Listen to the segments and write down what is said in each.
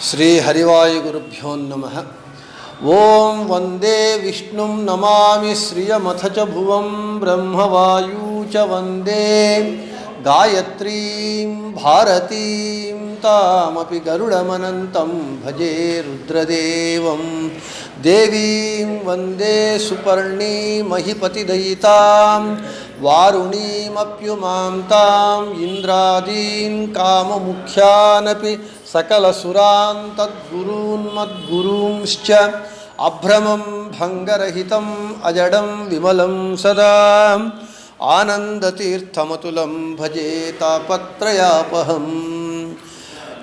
श्रीहरिवायुगुरुभ्यो नमः। ओं वंदे विष्णुं नमामि श्रियमथ च भुवं ब्रह्मवायू च वंदे गायत्रीं भारतीं तामपि गरुडमनन्तं भजे रुद्रदेवं देवीं वंदे सुपर्णी महिपतिदयितां वारुणीमप्युमां तां इन्द्रादीन् काममुख्यानपि सकलसुरान् तद्गुरून्मद्गुरूंश्च अभ्रमं भङ्गरहितम् अजडं विमलं सदा आनन्दतीर्थमतुलं भजे तापत्रयापहम्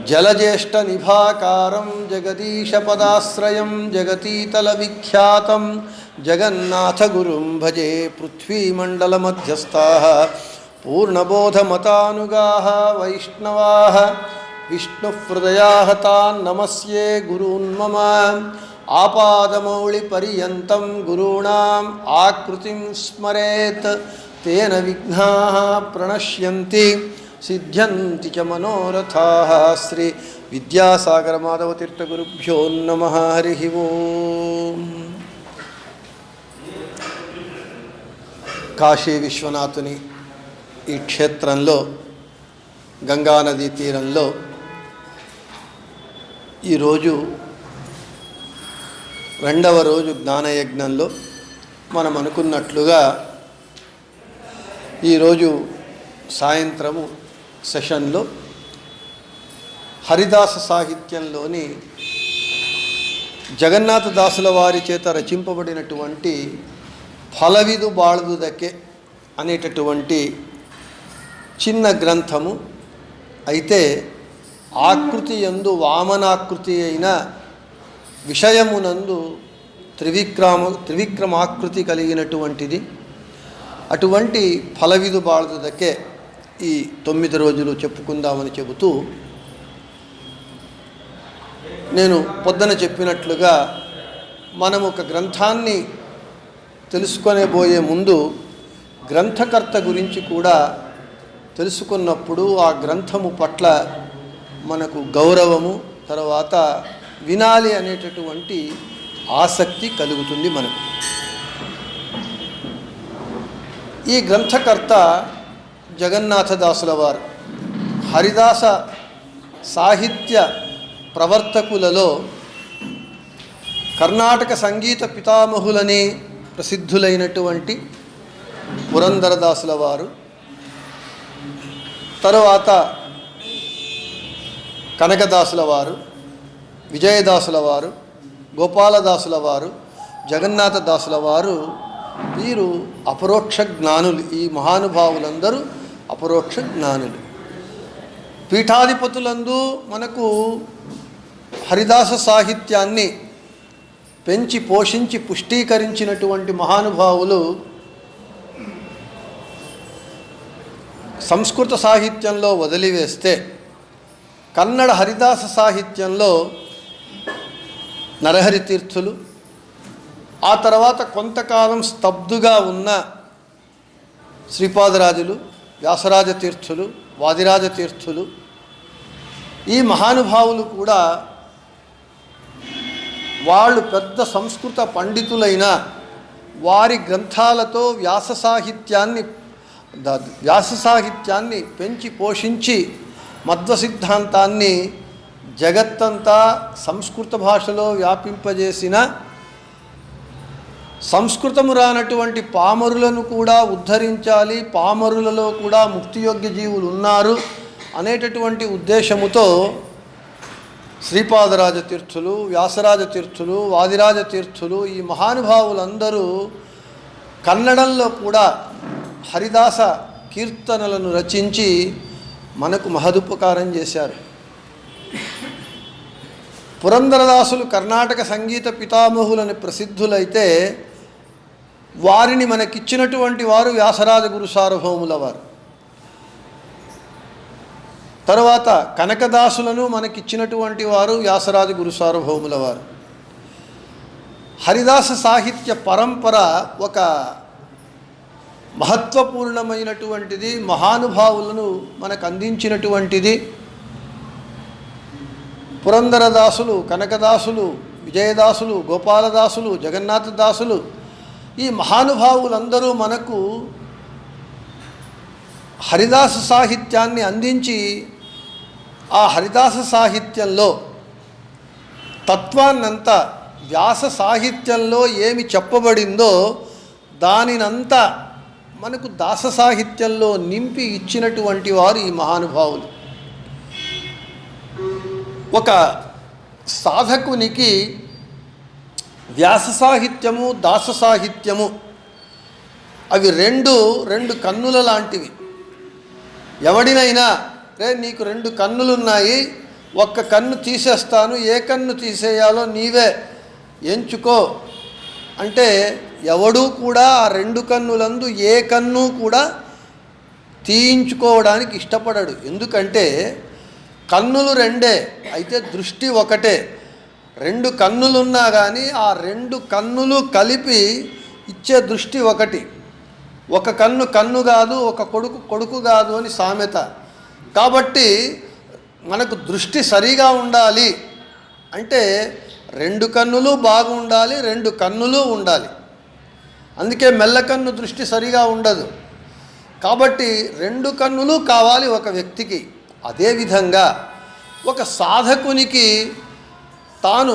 जलज्येष्ठनिभाकारं जगदीशपदाश्रयं जगतीतलविख्यातं जगन्नाथगुरुं भजे पृथ्वीमण्डलमध्यस्थाः पूर्णबोधमतानुगाः वैष्णवाः विष्णुहृदयाः तान् नमस्ये गुरून् मम आपादमौलिपर्यन्तं गुरूणाम् आकृतिं स्मरेत् तेन विघ्नाः प्रणश्यन्ति सिद्ध्यन्ति च मनोरथाः। श्री विद्यासागर माधव तीर्थ गुरुभ्यो नमः। हरिः ओम्। కాశీ విశ్వనాథుని ఈ క్షేత్రంలో గంగానదీ తీరంలో ఈరోజు రెండవ రోజు జ్ఞానయజ్ఞంలో మనం అనుకున్నట్లుగా ఈరోజు సాయంత్రము సెషన్లో హరిదాస సాహిత్యంలోని జగన్నాథదాసుల వారి చేత రచింపబడినటువంటి ఫలవిదు బాళదుదకే అనేటటువంటి చిన్న గ్రంథము అయితే ఆకృతి యందు వామనాకృతి అయిన విషయమునందు త్రివిక్రమాకృతి కలిగినటువంటిది. అటువంటి ఫలవిదు బాళదుదకే ఈ 9 రోజులు చెప్పుకుందామని చెబుతూ నేను పొద్దున చెప్పినట్లుగా మనం ఒక గ్రంథాన్ని తెలుసుకొనేబోయే ముందు గ్రంథకర్త గురించి కూడా తెలుసుకున్నప్పుడు ఆ గ్రంథము పట్ల మనకు గౌరవము, తర్వాత వినాలి అనేటటువంటి ఆసక్తి కలుగుతుంది మనకు. ఈ గ్రంథకర్త జగన్నాథదాసుల వారు హరిదాస సాహిత్య ప్రవర్తకులలో కర్ణాటక సంగీత పితామహులని ప్రసిద్ధులైనటువంటి పురందరదాసుల వారు, తరువాత కనకదాసుల వారు, విజయదాసుల వారు, గోపాలదాసుల వారు, జగన్నాథదాసుల వారు, వీరు అపరోక్ష జ్ఞానులు. ఈ మహానుభావులందరూ అపరోక్ష జ్ఞానులు. పీఠాధిపతులందు మనకు హరిదాస సాహిత్యాన్ని పెంచి పోషించి పుష్టీకరించినటువంటి మహానుభావులు సంస్కృత సాహిత్యంలో వదిలివేస్తే కన్నడ హరిదాస సాహిత్యంలో నరహరి తీర్థులు, ఆ తర్వాత కొంతకాలం స్తబ్దుగా ఉన్న శ్రీపాదరాజులు, వ్యాసరాజ తీర్థులు, వాదిరాజ తీర్థులు, ఈ మహానుభావులు కూడా వాళ్ళు పెద్ద సంస్కృత పండితులైన వారి గ్రంథాలతో వ్యాస సాహిత్యాన్ని పెంచి పోషించి మధ్వ సిద్ధాంతాన్ని జగత్తంతా సంస్కృత భాషలో వ్యాపింపజేసిన, సంస్కృతము రానటువంటి పామరులను కూడా ఉద్ధరించాలి, పామరులలో కూడా ముక్తియోగ్య జీవులు ఉన్నారు అనేటటువంటి ఉద్దేశముతో శ్రీపాదరాజ తీర్థులు, వ్యాసరాజ తీర్థులు, వాదిరాజ తీర్థులు, ఈ మహానుభావులందరూ కన్నడంలో కూడా హరిదాస కీర్తనలను రచించి మనకు మహదుపకారం చేశారు. పురందరదాసులు కర్ణాటక సంగీత పితామహులని ప్రసిద్ధులైతే వారిని మనకిచ్చినటువంటి వారు వ్యాసరాజ గురు సార్వభౌముల వారు. తరువాత కనకదాసులను మనకిచ్చినటువంటి వారు వ్యాసరాజ గురు సార్వభౌముల వారు. హరిదాస సాహిత్య పరంపర ఒక మహత్వపూర్ణమైనటువంటిది, మహానుభావులను మనకు అందించినటువంటిది. పురందరదాసులు, కనకదాసులు, విజయదాసులు, గోపాలదాసులు, జగన్నాథదాసులు, ఈ మహానుభావులందరూ మనకు హరిదాస సాహిత్యాన్ని అందించి ఆ హరిదాస సాహిత్యంలో తత్వాన్నంతా వ్యాస సాహిత్యంలో ఏమి చెప్పబడిందో దానినంతా మనకు దాస సాహిత్యంలో నింపి ఇచ్చినటువంటి వారు ఈ మహానుభావులు. ఒక సాధకునికి వ్యాస సాహిత్యము, దాస సాహిత్యము అవి రెండు కన్నుల లాంటివి. ఎవడినైనా నీకు 2 కన్నులున్నాయి, ఒక్క కన్ను తీసేస్తాను, ఏ కన్ను తీసేయాలో నీవే ఎంచుకో అంటే ఎవడూ కూడా ఆ 2 కన్నులందు ఏ కన్ను కూడా తీయించుకోవడానికి ఇష్టపడడు. ఎందుకంటే కన్నులు 2 అయితే దృష్టి ఒకటే. 2 కన్నులున్నా కానీ ఆ 2 కన్నులు కలిపి ఇచ్చే దృష్టి ఒకటి. ఒక కన్ను కన్ను కాదు, ఒక కొడుకు కొడుకు కాదు అని సామెత. కాబట్టి మనకు దృష్టి సరిగా ఉండాలి అంటే 2 కన్నులు బాగుండాలి, 2 కన్నులు ఉండాలి. అందుకే మెల్లకన్ను దృష్టి సరిగా ఉండదు. కాబట్టి 2 కన్నులు కావాలి ఒక వ్యక్తికి. అదేవిధంగా ఒక సాధకునికి తాను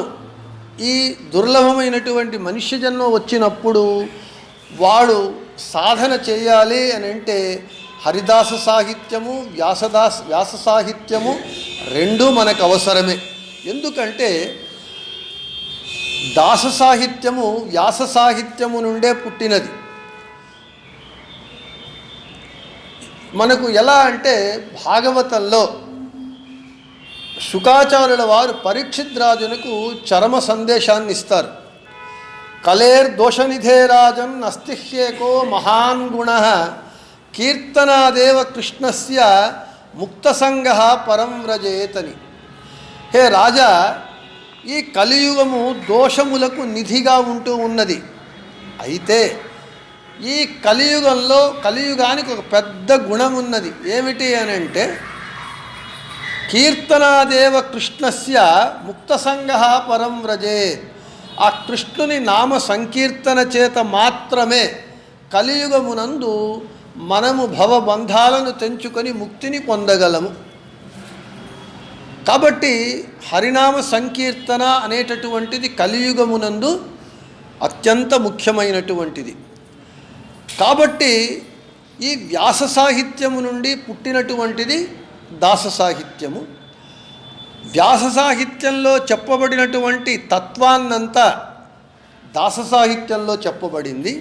ఈ దుర్లభమైనటువంటి మనుష్య జన్మ వచ్చినప్పుడు వాడు సాధన చేయాలి అని అంటే హరిదాస సాహిత్యము, వ్యాస సాహిత్యము 2 మనకు అవసరమే. ఎందుకంటే దాస సాహిత్యము వ్యాస సాహిత్యము నుండే పుట్టినది. మనకు ఎలా అంటే భాగవతంలో శుకాచార్యుల వారు పరీక్షిత్ రాజునకు చరమ సందేశాన్ని ఇస్తారు. కలేర్దోషనిధే రాజన్ అస్తిహ్యేకో మహాన్ గుణ కీర్తనాదేవ కృష్ణస్య ముక్తసంగ పరం వ్రజేతని. హే రాజా, ఈ కలియుగము దోషములకు నిధిగా ఉంటూ ఉన్నది. అయితే ఈ కలియుగానికి ఒక పెద్ద గుణం ఉన్నది. ఏమిటి అని అంటే కీర్తనాదేవ కృష్ణస్య ముక్తసంగ పరం వ్రజేత్. ఆ కృష్ణుని నామ సంకీర్తన చేత మాత్రమే కలియుగమునందు మనము భవబంధాలను తెంచుకొని ముక్తిని పొందగలము. కాబట్టి హరినామ సంకీర్తన అనేటటువంటిది కలియుగమునందు అత్యంత ముఖ్యమైనటువంటిది. కాబట్టి ఈ వ్యాస సాహిత్యము నుండి పుట్టినటువంటిది దాస సాహిత్యము. వ్యాస సాహిత్యంలో చెప్పబడినటువంటి తత్వాన్నంతా దాస సాహిత్యంలో చెప్పబడింది.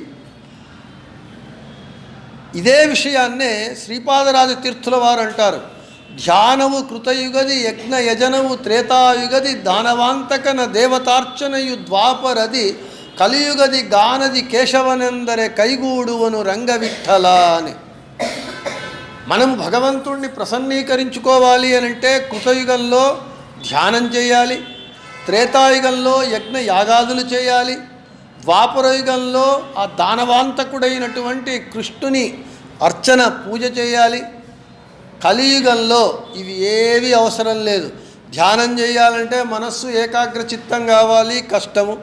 ఇదే విషయాన్నే శ్రీపాదరాజ తీర్థుల వారు అంటారు. ధ్యానవు కృతయుగది యజ్ఞ యజనవు త్రేతాయుగది దానవాంతకన దేవతార్చనయు ద్వాపరది కలియుగది గానది కేశవనందరే కైగూడువను రంగవిఠల అని. మనం భగవంతుణ్ణి ప్రసన్నీకరించుకోవాలి అనంటే కృతయుగంలో ధ్యానం చేయాలి, త్రేతాయుగంలో యజ్ఞ యాగాదులు చేయాలి, ద్వాపరయుగంలో ఆ దానవాంతకుడైనటువంటి కృష్ణుని అర్చన పూజ చేయాలి. కలియుగంలో ఇవి ఏవి అవసరం లేదు. ధ్యానం చేయాలంటే మనస్సు ఏకాగ్రచిత్తం కావాలి, కష్టము.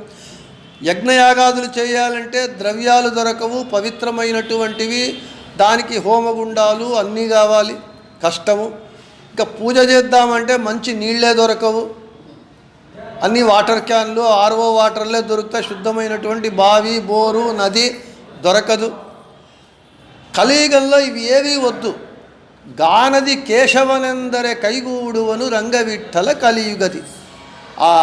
యజ్ఞయాగాదులు చేయాలంటే ద్రవ్యాలు దొరకవు, పవిత్రమైనటువంటివి, దానికి హోమగుండాలు అన్నీ కావాలి, కష్టము. ఇంకా పూజ చేద్దామంటే మంచి నీళ్ళే దొరకవు, అన్ని వాటర్ క్యాన్లు ఆర్ఓ వాటర్లే దొరుకుతాయి, శుద్ధమైనటువంటి బావి బోరు నది దొరకదు. కలియుగంలో ఇవి ఏవీ వద్దు. గానది కేశవనందరే కైగూడువను రంగవిఠల కలియుగది. ఆ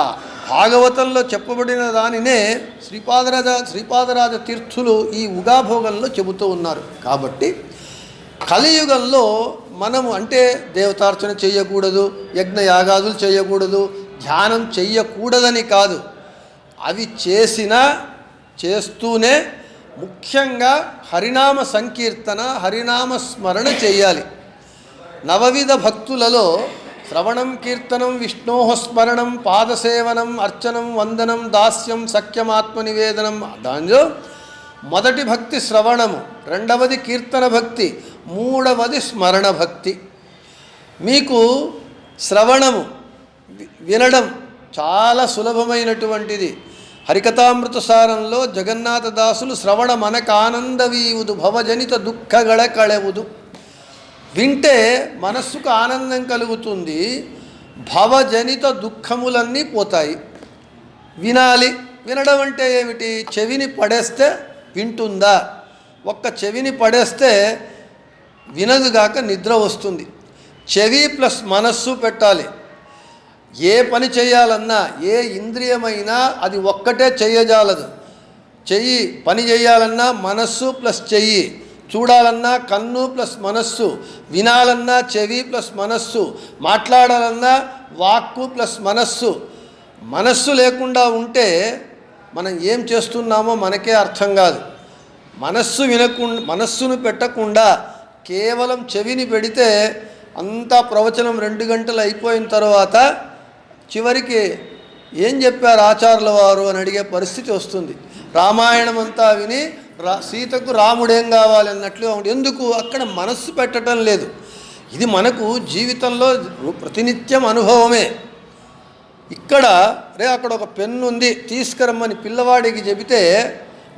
భాగవతంలో చెప్పబడిన దానినే శ్రీపాదరాజ తీర్థులు ఈ ఉగాభోగంలో చెబుతూ ఉన్నారు. కాబట్టి కలియుగంలో మనము అంటే దేవతార్చన చేయకూడదు, యజ్ఞయాగాదులు చేయకూడదు, ధ్యానం చెయ్యకూడదని కాదు, అవి చేస్తూనే ముఖ్యంగా హరినామ సంకీర్తన, హరినామ స్మరణ చేయాలి. నవవిధ భక్తులలో శ్రవణం, కీర్తనం, విష్ణోః స్మరణం, పాదసేవనం, అర్చనం, వందనం, దాస్యం, సఖ్యమాత్మ నివేదనం. దానిలో మొదటి భక్తి శ్రవణము, రెండవది కీర్తన భక్తి, మూడవది స్మరణ భక్తి. మీకు శ్రవణము వినడం చాలా సులభమైనటువంటిది. హరికథామృత సారంలో జగన్నాథదాసులు శ్రవణ మనకానందవీవుదు భవజనిత దుఃఖగళ కళెవుదు. వింటే మనస్సుకు ఆనందం కలుగుతుంది, భవజనిత దుఃఖములన్నీ పోతాయి. వినాలి. వినడం అంటే ఏమిటి? చెవిని పడేస్తే వింటుందా? ఒక్క చెవిని పడేస్తే వినదుగాక నిద్ర వస్తుంది. చెవి ప్లస్ మనస్సు పెట్టాలి. ఏ పని చేయాలన్నా, ఏ ఇంద్రియమైనా అది ఒక్కటే చేయజాలదు. చెయ్యి పని చేయాలన్నా మనస్సు ప్లస్ చెయ్యి, చూడాలన్నా కన్ను ప్లస్ మనస్సు, వినాలన్నా చెవి ప్లస్ మనస్సు, మాట్లాడాలన్నా వాక్కు ప్లస్ మనస్సు. మనస్సు లేకుండా ఉంటే మనం ఏం చేస్తున్నామో మనకే అర్థం కాదు. మనస్సును పెట్టకుండా కేవలం చెవిని పెడితే అంతా ప్రవచనం 2 గంటలు అయిపోయిన తర్వాత చివరికి ఏం చెప్పారు ఆచార్యుల వారు అని అడిగే పరిస్థితి వస్తుంది. రామాయణం అంతా విని సీతకు రాముడేం కావాలన్నట్లు. ఎందుకు? అక్కడ మనస్సు పెట్టడం లేదు. ఇది మనకు జీవితంలో ప్రతినిత్యం అనుభవమే. ఇక్కడ అక్కడ ఒక పెన్ను ఉంది తీసుకురమ్మని పిల్లవాడికి చెబితే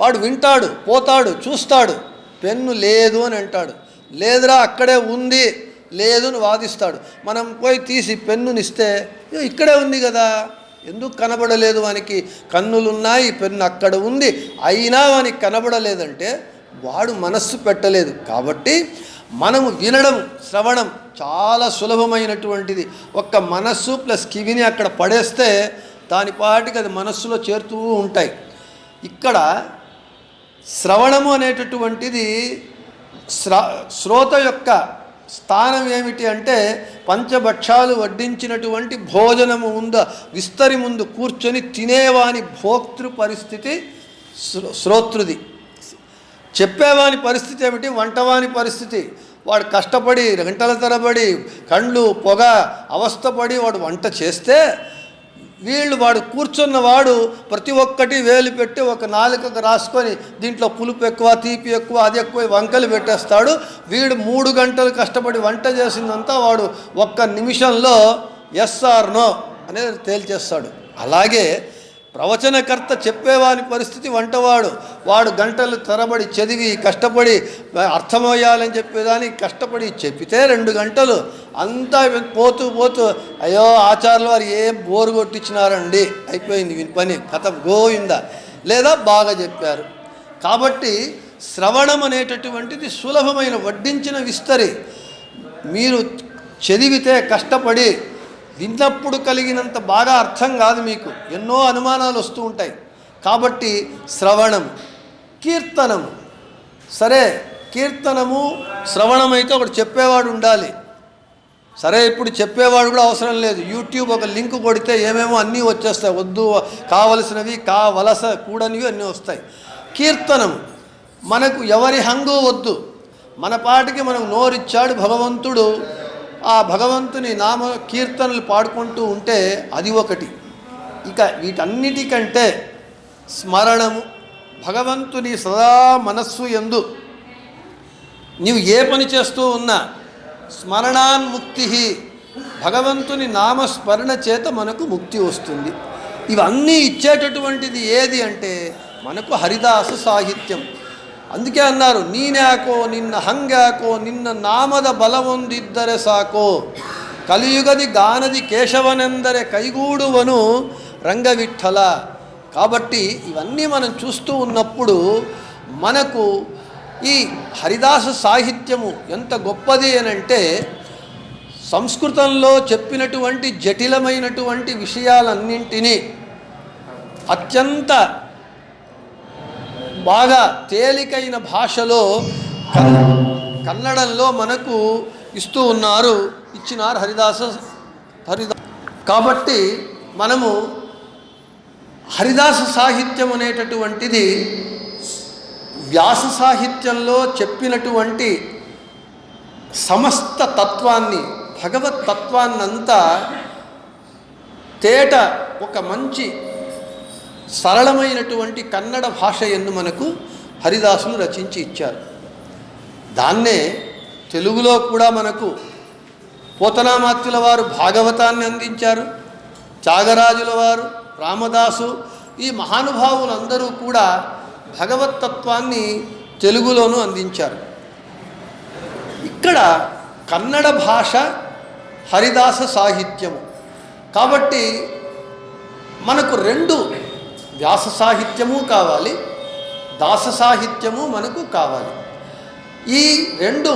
వాడు వింటాడు, పోతాడు, చూస్తాడు. పెన్ను లేదు అని అంటాడు. లేదురా అక్కడే ఉంది, లేదు అని వాదిస్తాడు. మనం పోయి తీసి పెన్నునిస్తే ఇక్కడే ఉంది కదా, ఎందుకు కనబడలేదు? వానికి కన్నులున్నాయి, పెన్ను అక్కడ ఉంది, అయినా వానికి కనబడలేదంటే వాడు మనస్సు పెట్టలేదు. కాబట్టి మనము వినడం, శ్రవణం చాలా సులభమైనటువంటిది. ఒక్క మనస్సు ప్లస్ కివిని అక్కడ పడేస్తే దాని పాటికి అది మనస్సులో చేరుతూ ఉంటాయి. ఇక్కడ శ్రవణము అనేటటువంటిది శ్రోత యొక్క స్థానం ఏమిటి అంటే, పంచభక్షాలు వడ్డించినటువంటి భోజనము ముందు విస్తరి ముందు కూర్చొని తినేవాని భోక్తృ పరిస్థితి శ్రోతృది. చెప్పేవాని పరిస్థితి ఏమిటి? వంటవాని పరిస్థితి. వాడు కష్టపడి గంటల తరబడి కండ్లు పొగ అవస్థపడి వాడు వంట చేస్తే వాడు కూర్చున్నవాడు ప్రతి ఒక్కటి వేలు పెట్టి ఒక నాలుకకు రాసుకొని దీంట్లో పులుపు ఎక్కువ, తీపి ఎక్కువ, అది ఎక్కువ వంకలు పెట్టేస్తాడు. వీడు 3 గంటలు కష్టపడి వంట చేసిందంతా వాడు ఒక్క నిమిషంలో ఎస్ ఆర్ నో అనేది తేల్చేస్తాడు. అలాగే ప్రవచనకర్త చెప్పేవాని పరిస్థితి వాడు గంటలు తరబడి చదివి కష్టపడి అర్థమయ్యాలని చెప్పేదానికి కష్టపడి చెప్పితే 2 గంటలు అంతా పోతూ అయ్యో ఆచార్యులు వారు ఏం బోరు కొట్టించినారండి, అయిపోయింది వీని పని, కథ గోవిందా, లేదా బాగా చెప్పారు. కాబట్టి శ్రవణం అనేటటువంటిది సులభమైన వడ్డించిన విస్తరి. మీరు చదివితే కష్టపడి విన్నప్పుడు కలిగినంత బాగా అర్థం కాదు, మీకు ఎన్నో అనుమానాలు వస్తూ ఉంటాయి. కాబట్టి శ్రవణము, కీర్తనము. సరే, కీర్తనము శ్రవణం అయితే ఒకటి చెప్పేవాడు ఉండాలి. సరే, ఇప్పుడు చెప్పేవాడు కూడా అవసరం లేదు. యూట్యూబ్ ఒక లింక్ కొడితే ఏమేమో అన్నీ వచ్చేస్తాయి. వద్దు కావలసినవి, కూడనివి అన్నీ వస్తాయి. కీర్తనం మనకు ఎవరి హంగు వద్దు, మన పాటికి మనకు నోరిచ్చాడు భగవంతుడు. ఆ భగవంతుని నామ కీర్తనలు పాడుకుంటూ ఉంటే అది ఒకటి. ఇక వీటన్నిటికంటే స్మరణము, భగవంతుని సదా మనస్సు యందు నీవు ఏ పని చేస్తూ ఉన్నా స్మరణాన్ముక్తి, భగవంతుని నామస్మరణ చేత మనకు ముక్తి వస్తుంది. ఇవన్నీ ఇచ్చేటటువంటిది ఏది అంటే మనకు హరిదాస సాహిత్యం. అందుకే అన్నారు, నీన్యాకో నిన్న హంగ్యాకో నిన్న నామದ ಬಲವೊಂದಿದ್ದರೆ ಸಾಕೋ కలియుగది గానది కేశవనెందరే కైగూడువను రంగవిఠల. కాబట్టి ఇవన్నీ మనం చూస్తూ ఉన్నప్పుడు మనకు ఈ హరిదాస సాహిత్యము ఎంత గొప్పది అనంటే, సంస్కృతంలో చెప్పినటువంటి జటిలమైనటువంటి విషయాలన్నింటినీ అత్యంత బాగా తేలికైన భాషలో కన్నడంలో మనకు ఇచ్చినారు హరిదాస. కాబట్టి మనము హరిదాస సాహిత్యం అనేటటువంటిది వ్యాస సాహిత్యంలో చెప్పినటువంటి సమస్త తత్వాన్ని, భగవత్ తత్వాన్నంతా తేట ఒక మంచి సరళమైనటువంటి కన్నడ భాష యందు మనకు హరిదాసులు రచించి ఇచ్చారు. దాన్నే తెలుగులో కూడా మనకు పోతనామాత్యుల వారు భాగవతాన్ని అందించారు. త్యాగరాజుల వారు, రామదాసు, ఈ మహానుభావులందరూ కూడా భగవత్తత్వాన్ని తెలుగులోనూ అందించారు. ఇక్కడ కన్నడ భాష హరిదాస సాహిత్యము కాబట్టి మనకు రెండు, వ్యాస సాహిత్యము కావాలి, దాస సాహిత్యము మనకు కావాలి. ఈ రెండు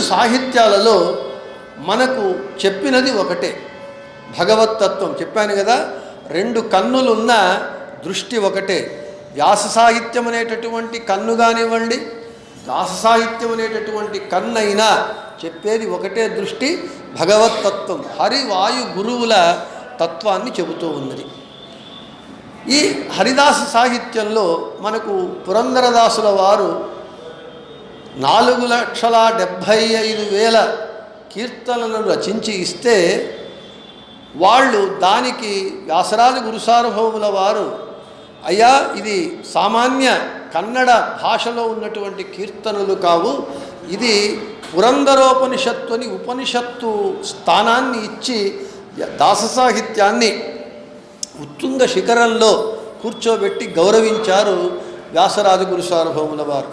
సాహిత్యాలలో మనకు చెప్పినది ఒకటే, భగవత్తత్వం. చెప్పాను కదా, రెండు కన్నులున్న దృష్టి ఒకటే. వ్యాస సాహిత్యం అనేటటువంటి కన్ను కానివ్వండి, దాస సాహిత్యం అనేటటువంటి కన్నైనా చెప్పేది ఒకటే దృష్టి, భగవత్తత్వం, హరి వాయు గురువుల తత్వాన్ని చెబుతూ ఉన్నది. ఈ హరిదాస సాహిత్యంలో మనకు పురందరదాసుల వారు 4,75,000 కీర్తనలను రచించి ఇస్తే, వాళ్ళు దానికి వ్యాసరాజు గురుసార్వభౌముల వారు, అయ్యా ఇది సామాన్య కన్నడ భాషలో ఉన్నటువంటి కీర్తనలు కావు, ఇది పురందరోపనిషత్తు అని ఉపనిషత్తు స్థానాన్ని ఇచ్చి దాస సాహిత్యాన్ని ఉత్తుంగ శిఖరంలో కూర్చోబెట్టి గౌరవించారు వ్యాసరాజు గురుసార్వభౌముల వారు.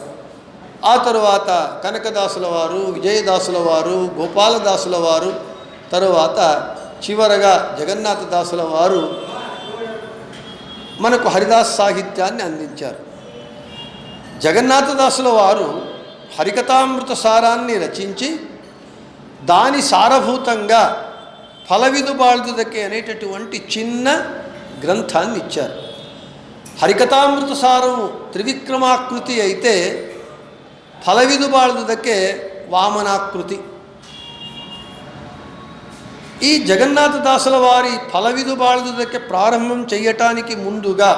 ఆ తరువాత కనకదాసుల వారు, విజయదాసుల వారు, గోపాలదాసుల వారు, తరువాత చివరగా జగన్నాథదాసుల వారు మనకు హరిదాస్ సాహిత్యాన్ని అందించారు. జగన్నాథదాసుల వారు హరికథామృత సారాన్ని రచించి దాని సారభూతంగా ఫలవిదు బాಳ್దుదకే అనేటటువంటి చిన్న గ్రంథాన్ని ఇచ్చారు. హరికథామృత సారము త్రివిక్రమాకృతి అయితే ఫలవిదు బాಳ್దుదకే వామనాకృతి. ఈ జగన్నాథదాసుల వారి ఫలవిదు బాಳ್దుదకే ప్రారంభం చేయటానికి ముందుగా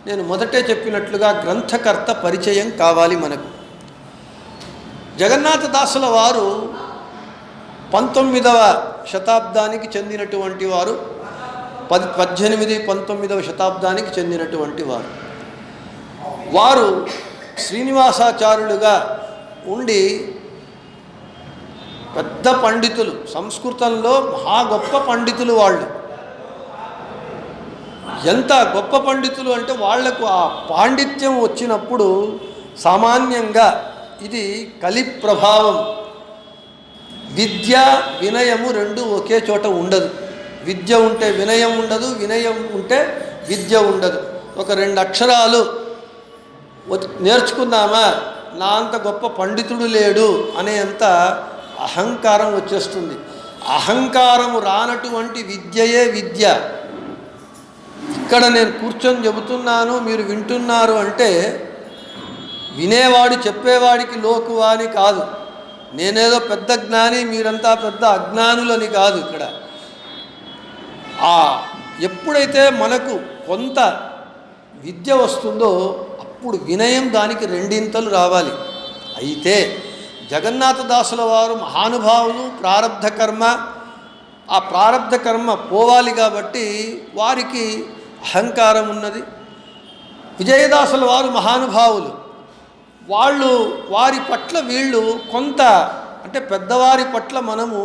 నేను మొదటే చెప్పినట్లుగా గ్రంథకర్త పరిచయం కావాలి మనకు. జగన్నాథదాసుల వారు 19వ శతాబ్దానికి చెందినటువంటి వారు, 18, 19వ శతాబ్దానికి చెందినటువంటి వారు. వారు శ్రీనివాసాచార్యులుగా ఉండి పెద్ద పండితులు, సంస్కృతంలో మహా గొప్ప పండితులు. వాళ్ళు ఎంత గొప్ప పండితులు అంటే వాళ్లకు ఆ పాండిత్యం వచ్చినప్పుడు సామాన్యంగా ఇది కలి ప్రభావం. విద్య వినయము రెండు ఒకే చోట ఉండదు. విద్య ఉంటే వినయం ఉండదు, వినయం ఉంటే విద్య ఉండదు. ఒక 2 అక్షరాలు నేర్చుకున్నామా, నా అంత గొప్ప పండితుడు లేడు అనేంత అహంకారం వచ్చేస్తుంది. అహంకారము రానటువంటి విద్యయే విద్య. ఇక్కడ నేను కూర్చొని చెబుతున్నాను, మీరు వింటున్నారు అంటే వినేవాడు చెప్పేవాడికి లోకువా అని కాదు, నేనేదో పెద్ద జ్ఞాని మీరంతా పెద్ద అజ్ఞానులని కాదు. ఇక్కడ ఎప్పుడైతే మనకు కొంత విద్య వస్తుందో అప్పుడు వినయం దానికి 2 రావాలి. అయితే జగన్నాథదాసుల వారు మహానుభావులు, ప్రారబ్ధ కర్మ, ఆ ప్రారబ్ధ కర్మ పోవాలి కాబట్టి వారికి అహంకారం ఉన్నది. విజయదాసుల వారు మహానుభావులు, వాళ్ళు వారి పట్ల వీళ్ళు కొంత అంటే పెద్దవారి పట్ల మనము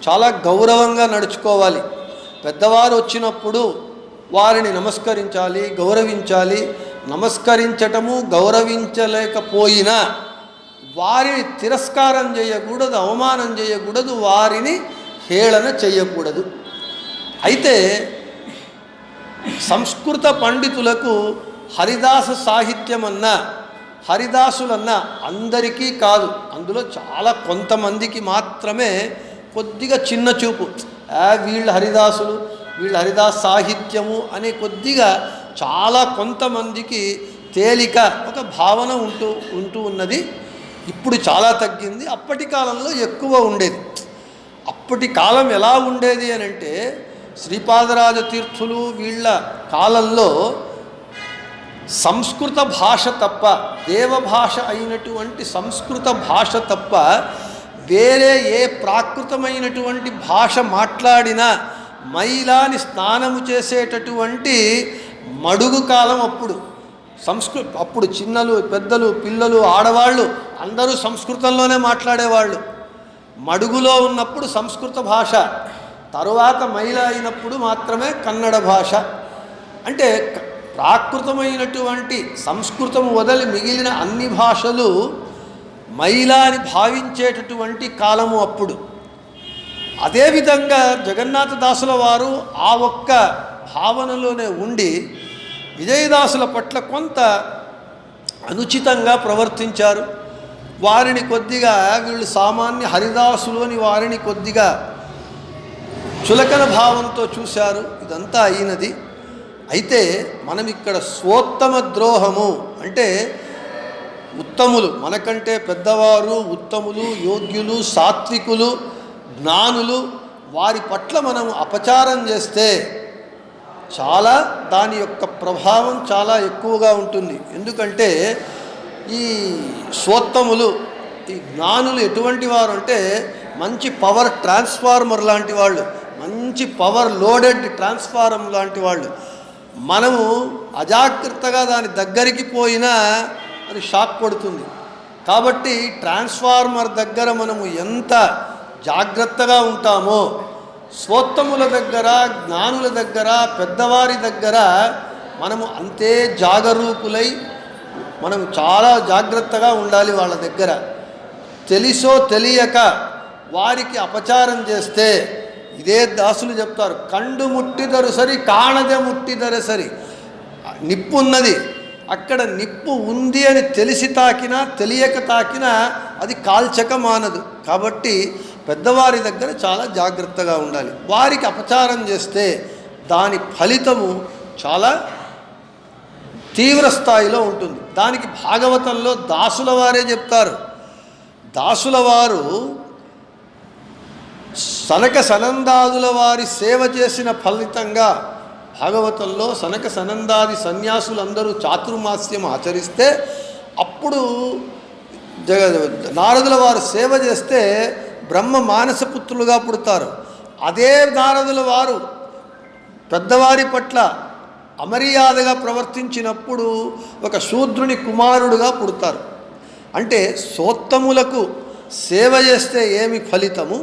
చాలా గౌరవంగా నడుచుకోవాలి. పెద్దవారు వచ్చినప్పుడు వారిని నమస్కరించాలి, గౌరవించాలి. నమస్కరించటము, గౌరవించలేకపోయినా వారిని తిరస్కారం చేయకూడదు, అవమానం చేయకూడదు, వారిని హేళన చేయకూడదు. అయితే సంస్కృత పండితులకు హరిదాస సాహిత్యమన్నా హరిదాసులన్నా అందరికీ కాదు, అందులో చాలా కొంతమందికి మాత్రమే కొద్దిగా చిన్న చూపు. వీళ్ళ హరిదాసులు, వీళ్ళ హరిదాస్ సాహిత్యము అనే కొద్దిగా చాలా కొంతమందికి తేలిక ఒక భావన ఉంటూ ఉన్నది. ఇప్పుడు చాలా తగ్గింది. అప్పటి కాలంలో ఎక్కువ ఉండేది. అప్పటి కాలం ఎలా ఉండేది అని అంటే, శ్రీపాదరాజ తీర్థులు వీళ్ళ కాలంలో సంస్కృత భాష తప్ప, దేవభాష అయినటువంటి సంస్కృత భాష తప్ప వేరే ఏ ప్రాకృతమైనటువంటి భాష మాట్లాడినా మైలాని స్నానము చేసేటటువంటి మడుగు కాలం అప్పుడు. అప్పుడు చిన్నలు, పెద్దలు, పిల్లలు, ఆడవాళ్ళు అందరూ సంస్కృతంలోనే మాట్లాడేవాళ్ళు. మడుగులో ఉన్నప్పుడు సంస్కృత భాష, తరువాత మహిళ అయినప్పుడు మాత్రమే కన్నడ భాష. అంటే ప్రాకృతమైనటువంటి సంస్కృతం వదిలి మిగిలిన అన్ని భాషలు మహిళ అని భావించేటటువంటి కాలము అప్పుడు. అదేవిధంగా జగన్నాథదాసుల వారు ఆ ఒక్క భావనలోనే ఉండి విజయదాసుల పట్ల కొంత అనుచితంగా ప్రవర్తించారు. వారిని కొద్దిగా, వీళ్ళు సామాన్య హరిదాసులు అని వారిని కొద్దిగా చులకన భావంతో చూశారు. ఇదంతా అయినది. అయితే మనం ఇక్కడ స్వోత్తమ ద్రోహము అంటే ఉత్తములు, మనకంటే పెద్దవారు, ఉత్తములు, యోగ్యులు, సాత్వికులు, జ్ఞానులు, వారి పట్ల మనం అపచారం చేస్తే చాలా దాని యొక్క ప్రభావం చాలా ఎక్కువగా ఉంటుంది. ఎందుకంటే ఈ స్వోత్తములు, ఈ జ్ఞానులు ఎటువంటి వారు అంటే మంచి పవర్ ట్రాన్స్ఫార్మర్ లాంటి వాళ్ళు, మంచి పవర్ లోడెడ్ ట్రాన్స్ఫార్మర్ లాంటి వాళ్ళు. మనము అజాగ్రత్తగా దాని దగ్గరికి పోయినా అది షాక్ కొడుతుంది. కాబట్టి ట్రాన్స్ఫార్మర్ దగ్గర మనము ఎంత జాగ్రత్తగా ఉంటామో, స్వోత్తముల దగ్గర, జ్ఞానుల దగ్గర, పెద్దవారి దగ్గర మనము అంతే జాగరూకులై మనం చాలా జాగ్రత్తగా ఉండాలి. వాళ్ళ దగ్గర తెలిసో తెలియక వారికి అపచారం చేస్తే, ఇదే దాసులు చెప్తారు, కండు ముట్టిదరు సరి కాణదె ముట్టిదరు సరి. నిప్పు ఉన్నది, అక్కడ నిప్పు ఉంది అని తెలిసి తాకినా తెలియక తాకినా అది కాల్చక మానదు. కాబట్టి పెద్దవారి దగ్గర చాలా జాగ్రత్తగా ఉండాలి. వారికి అపచారం చేస్తే దాని ఫలితము చాలా తీవ్ర స్థాయిలో ఉంటుంది. దానికి భాగవతంలో దాసుల వారే చెప్తారు. దాసుల వారు సనక సనందాదుల వారి సేవ చేసిన ఫలితంగా, భాగవతంలో సనక సనందాది సన్యాసులందరూ చాతుర్మాస్యం ఆచరిస్తే అప్పుడు నారదుల వారు సేవ చేస్తే బ్రహ్మ మానసపుత్రులుగా పుడతారు. అదే నారదుల వారు పెద్దవారి పట్ల అమర్యాదగా ప్రవర్తించినప్పుడు ఒక శూద్రుని కుమారుడుగా పుడతారు. అంటే సోత్తములకు సేవ చేస్తే ఏమి ఫలితము,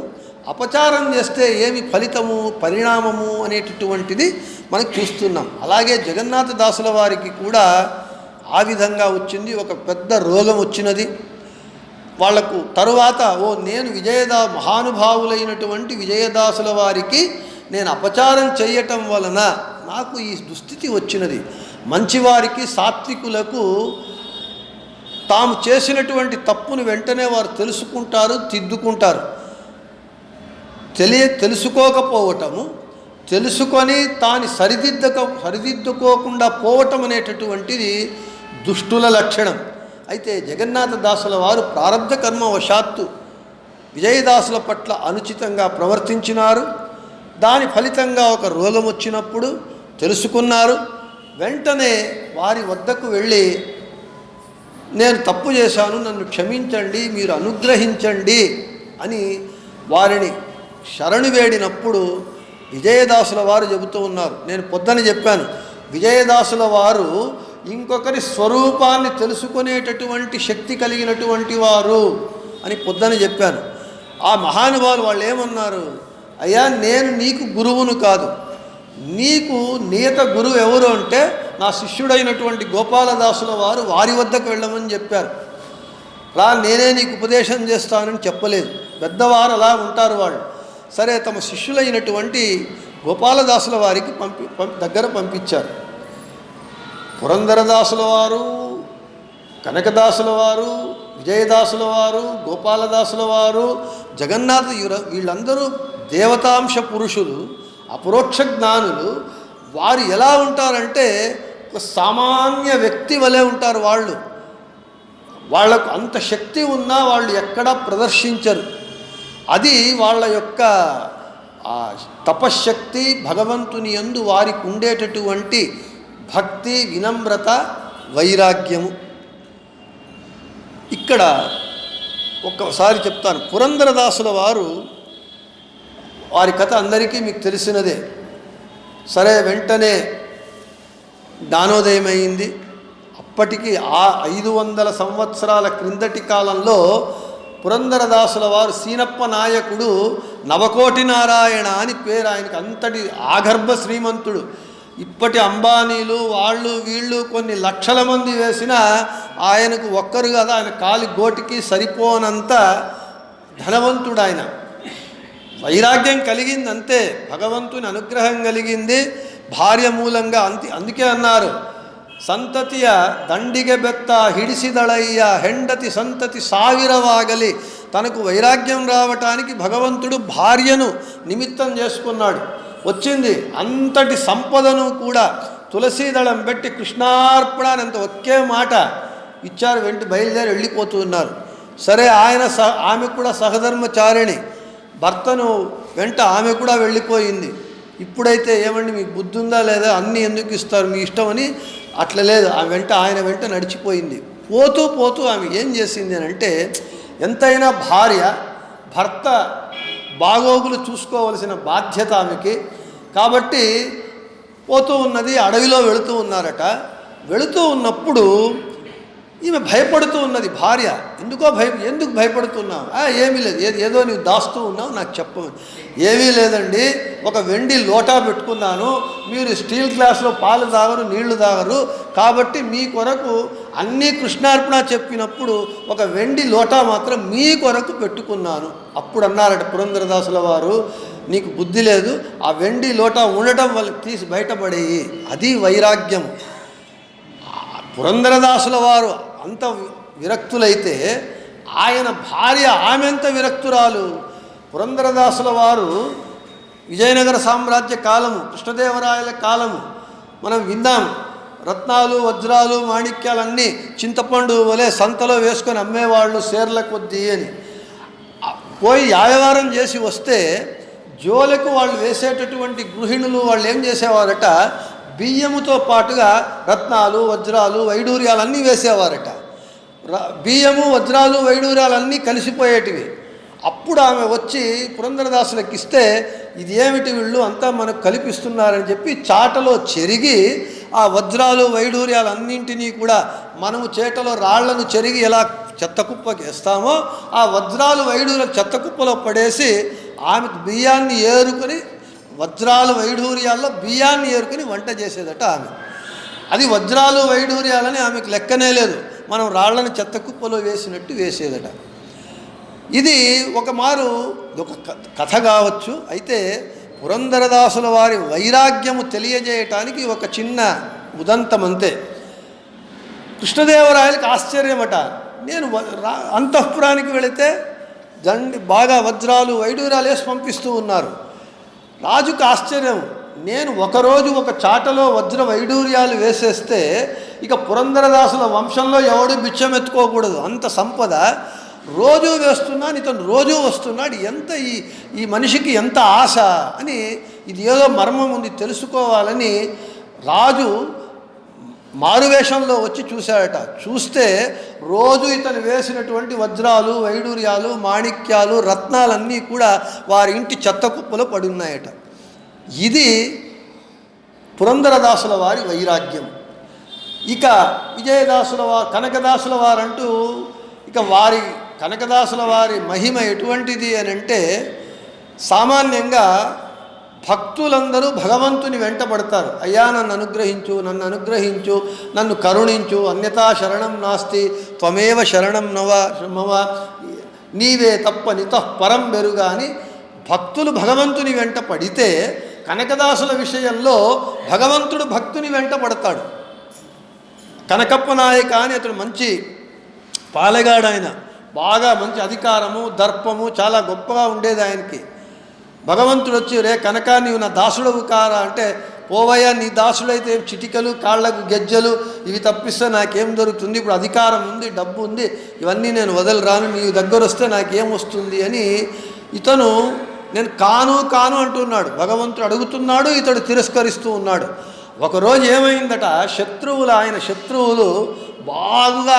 అపచారం చేస్తే ఏమి ఫలితము, పరిణామము అనేటటువంటిది మనం చూస్తున్నాం. అలాగే జగన్నాథదాసుల వారికి కూడా ఆ విధంగా వచ్చింది. ఒక పెద్ద రోగం వచ్చినది వాళ్లకు. తరువాత నేను మహానుభావులైనటువంటి విజయదాసుల వారికి నేను అపచారం చేయటం వలన నాకు ఈ దుస్థితి వచ్చినది. మంచివారికి, సాత్వికులకు తాము చేసినటువంటి తప్పును వెంటనే వారు తెలుసుకుంటారు, దిద్దుకుంటారు. తెలుసుకోకపోవటము, తెలుసుకొని తాను సరిదిద్దుకోకుండా పోవటం అనేటటువంటిది దుష్టుల లక్షణం. అయితే జగన్నాథదాసుల వారు ప్రారబ్ధ కర్మవశాత్తు విజయదాసుల పట్ల అనుచితంగా ప్రవర్తించినారు. దాని ఫలితంగా ఒక రోగం వచ్చినప్పుడు తెలుసుకున్నారు. వెంటనే వారి వద్దకు వెళ్ళి, నేను తప్పు చేశాను, నన్ను క్షమించండి, మీరు అనుగ్రహించండి అని వారిని శరణు వేడినప్పుడు విజయదాసుల వారు చెబుతూ ఉన్నారు. నేను పొద్దున చెప్పాను, విజయదాసుల వారు ఇంకొకరి స్వరూపాన్ని తెలుసుకునేటటువంటి శక్తి కలిగినటువంటి వారు అని పొద్దున చెప్పాను. ఆ మహానుభావులు వాళ్ళు ఏమన్నారు, అయ్యా నేను నీకు గురువును కాదు, నీకు నియత గురువు ఎవరు అంటే నా శిష్యుడైనటువంటి గోపాలదాసుల వారు, వారి వద్దకు వెళ్ళమని చెప్పారు. నేనే నీకు ఉపదేశం చేస్తానని చెప్పలేదు. పెద్దవారు అలా ఉంటారు వాళ్ళు. సరే, తమ శిష్యులైనటువంటి గోపాలదాసుల వారికి దగ్గర పంపించారు. పురంధరదాసుల వారు, కనకదాసుల వారు, విజయదాసుల వారు, గోపాలదాసుల వారు, జగన్నాథ వీళ్ళందరూ దేవతాంశ పురుషులు, అపరోక్ష జ్ఞానులు. వారు ఎలా ఉంటారంటే ఒక సామాన్య వ్యక్తి వలె ఉంటారు. వాళ్లకు అంత శక్తి ఉన్నా వాళ్ళు ఎక్కడా ప్రదర్శించరు. అది వాళ్ళ యొక్క తపశ్శక్తి, భగవంతుని యందు వారికి ఉండేటటువంటి భక్తి, వినమ్రత, వైరాగ్యము. ఇక్కడ ఒక్కసారి చెప్తాను. పురంధరదాసుల వారి కథ అందరికీ మీకు తెలిసినదే. సరే, వెంటనే జ్ఞానోదయం అయింది. ఇప్పటికీ ఆ 500 సంవత్సరాల క్రిందటి కాలంలో పురందరదాసుల వారు సీనప్ప నాయకుడు నవకోటి నారాయణ అని పేరు ఆయనకి. అంతటి ఆగర్భ శ్రీమంతుడు. ఇప్పటి అంబానీలు వాళ్ళు వీళ్ళు కొన్ని లక్షల మంది వేసినా ఆయనకు ఒక్కరు కదా, ఆయన కాలి గోటికి సరిపోనంత ధనవంతుడు ఆయన. వైరాగ్యం కలిగింది అంతే, భగవంతుని అనుగ్రహం కలిగింది భార్య మూలంగా. అందుకే అన్నారు, సంతతియ దండిಗೆ ಬೆತ್ತ ಹಿಡಿಸಿದಳಯ್ಯ ಹೆಂಡತಿ సంతతి సావిరవాగలి. తనకు వైరాగ్యం రావటానికి భగవంతుడు భార్యను నిమిత్తం చేసుకున్నాడు. వచ్చింది అంతటి సంపదను కూడా తులసీదళం పెట్టి కృష్ణార్పణ అంత ఒకే మాట ఇచ్చారు. వెంట బయలుదేరి వెళ్ళిపోతూ ఉన్నారు. సరే, ఆమె కూడా సహధర్మచారిణి, భర్తను వెంట ఆమె కూడా వెళ్ళిపోయింది. ఇప్పుడైతే ఏమండి మీకు బుద్ధి ఉందా లేదా, అన్నీ ఎందుకు ఇస్తారు మీ ఇష్టం అని. అట్లా లేదు, ఆయన వెంట నడిచిపోయింది. పోతూ పోతూ ఆమె ఏం చేసింది అని అంటే, ఎంతైనా భార్య భర్త బాగోగులు చూసుకోవలసిన బాధ్యత ఆమెకి. కాబట్టి పోతూ ఉన్నది, అడవిలో వెళుతూ ఉన్నారట. వెళుతూ ఉన్నప్పుడు ఈమె భయపడుతూ ఉన్నది భార్య. ఎందుకు భయపడుతున్నావు? ఏమీ లేదు, ఏదో నీవు దాస్తూ ఉన్నావు, నాకు చెప్పమని. ఏమీ లేదండి, ఒక వెండి లోటా పెట్టుకున్నాను, మీరు స్టీల్ గ్లాసులో పాలు తాగరు, నీళ్లు తాగరు, కాబట్టి మీ కొరకు అన్నీ కృష్ణార్పణ చెప్పినప్పుడు ఒక వెండి లోటా మాత్రం మీ కొరకు పెట్టుకున్నాను. అప్పుడు అన్నారట పురందరదాసుల వారు, నీకు బుద్ధి లేదు, ఆ వెండి లోటా ఉండటం వల్ల తీసి బయటపడేయి. అది వైరాగ్యం. పురందరదాసుల వారు అంత విరక్తులైతే ఆయన భార్య ఆమె ఎంత విరక్తురాలు. పురందరదాసుల వారు విజయనగర సామ్రాజ్య కాలము, కృష్ణదేవరాయల కాలము మనం విందాం. రత్నాలు వజ్రాలు మాణిక్యాలన్నీ చింతపండు వలె సంతలో వేసుకొని అమ్మేవాళ్ళు సేర్ల కొద్దీ అని. పోయి యాయవారం చేసి వస్తే జోలకు వాళ్ళు వేసేటటువంటి గృహిణులు వాళ్ళు ఏం చేసేవారట, బియ్యముతో పాటుగా రత్నాలు వజ్రాలు వైడూర్యాలన్నీ వేసేవారట. బియ్యము వజ్రాలు వైడూర్యాలన్నీ కలిసిపోయేటివి. అప్పుడు ఆమె వచ్చి పురందరదాసులకు ఇస్తే, ఇది ఏమిటి వీళ్ళు అంతా మనకు కల్పిస్తున్నారని చెప్పి చాటలో చెరిగి ఆ వజ్రాలు వైడూర్యాలన్నింటినీ కూడా మనము చేటలో రాళ్లను చెరిగి ఎలా చెత్తకుప్పకి వేస్తామో ఆ వజ్రాలు వైడూర్యాలు చెత్తకుప్పలో పడేసి ఆమె బియ్యాన్ని ఏరుకొని, వజ్రాలు వైఢూర్యాల్లో బియ్యాన్ని ఏరుకొని వంట చేసేదట ఆమె. అది వజ్రాలు వైఢూర్యాలని ఆమెకు లెక్కనే లేదు, మనం రాళ్లను చెత్తకుప్పలో వేసినట్టు వేసేదట. ఇది ఒక కథ కావచ్చు. అయితే పురందరదాసుల వారి వైరాగ్యము తెలియజేయటానికి ఒక చిన్న ఉదంతమంతే. కృష్ణదేవరాయలకు ఆశ్చర్యమట, నేను అంతఃపురానికి వెళితే బాగా వజ్రాలు వైడూర్యాలు వేసి పంపిస్తూ ఉన్నారు. రాజుకు ఆశ్చర్యం, నేను ఒకరోజు ఒక చాటలో వజ్ర వైడూర్యాలు వేసేస్తే ఇక పురందరదాసుల వంశంలో ఎవడు బిచ్చం ఎత్తుకోకూడదు, అంత సంపద. రోజు వేస్తున్నాను, ఇతను రోజు వస్తున్నాడు, ఎంత ఈ మనిషికి ఎంత ఆశ అని, ఇది ఏదో మర్మం ఉంది తెలుసుకోవాలని రాజు మారువేషంలో వచ్చి చూశాడట. చూస్తే రోజు ఇతను వేసినటువంటి వజ్రాలు వైడూర్యాలు మాణిక్యాలు రత్నాలన్నీ కూడా వారి ఇంటి చెత్త కుప్పలో పడున్నాయట. ఇది పురందరదాసుల వారి వైరాగ్యం. ఇక విజయదాసుల వారు, కనకదాసుల వారంటూ, ఇక కనకదాసుల వారి మహిమ ఎటువంటిది అని అంటే, సామాన్యంగా భక్తులందరూ భగవంతుని వెంటబడతారు. అయ్యా నన్ను అనుగ్రహించు, నన్ను అనుగ్రహించు, నన్ను కరుణించు, అన్యతా శరణం నాస్తి, త్వమేవ శరణం మమ, నీవే తప్ప నితః పరం బెరుగా అని భక్తులు భగవంతుని వెంట పడితే, కనకదాసుల విషయంలో భగవంతుడు భక్తుని వెంట పడతాడు. కనకప్ప నాయక అని అతడు మంచి పాలెగాడు, ఆయన బాగా మంచి అధికారము దర్పము చాలా గొప్పగా ఉండేది ఆయనకి. భగవంతుడు వచ్చి, రే కనక నీవు నా దాసుడవు కారా అంటే, పోవయ్యా నీ దాసుడైతే చిటికలు కాళ్లకు గెజ్జలు ఇవి తప్పిస్తే నాకేం దొరుకుతుంది, ఇప్పుడు అధికారం ఉంది డబ్బు ఉంది ఇవన్నీ నేను వదలరాను, నీవు దగ్గర వస్తే నాకేం వస్తుంది అని ఇతను నేను కాను అంటున్నాడు. భగవంతుడు అడుగుతున్నాడు, ఇతడు తిరస్కరిస్తూ ఉన్నాడు. ఒకరోజు ఏమైందట, ఆయన శత్రువులు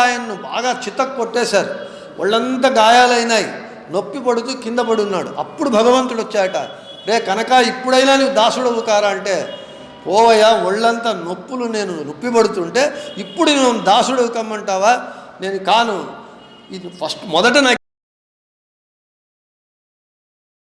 ఆయన్ను బాగా చితక్ కొట్టేశారు, వాళ్ళంతా గాయాలైనాయి, నొప్పి పడుతూ కింద పడి ఉన్నాడు. అప్పుడు భగవంతుడు వచ్చాట, రే కనక ఇప్పుడైనా నువ్వు దాసుడవు కారా అంటే, పోవయ్యా, ఒళ్ళంతా నొప్పులు, నేను నొప్పిపడుతుంటే ఇప్పుడు నేను దాసుడు కమ్మంటావా? నేను కాను. ఇది మొదట నాకు